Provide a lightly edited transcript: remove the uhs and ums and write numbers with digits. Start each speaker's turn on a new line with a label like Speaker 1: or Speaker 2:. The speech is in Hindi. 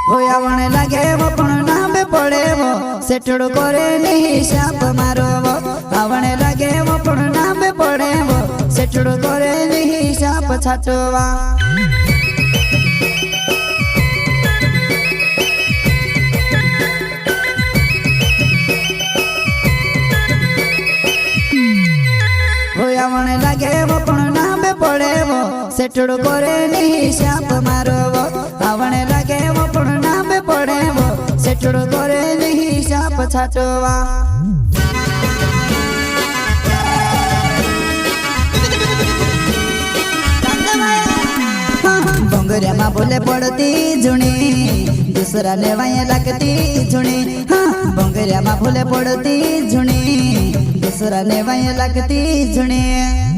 Speaker 1: होयावणे लागे वो पण नामे पड़े वो सेठड़ो करे नहीं शाप मारो वो आवणे लागे वो पण नामे पड़े वो सेठड़ो करे नहीं शाप छाटवा होयावणे लागे वो पण नामे पड़े वो सेठड़ो करे नहीं शाप मारो वो आवणे लागे वो पण नामे पड़े वो सेठड़ो करे नहीं शाप छाटवा बोंगरिया में बोले पड़ती झुणी दूसरा ने वहीं लगती झुणी हाँ बोंगरिया में बोले पड़ती झुणी दूसरा ने वहीं लगती झुणी।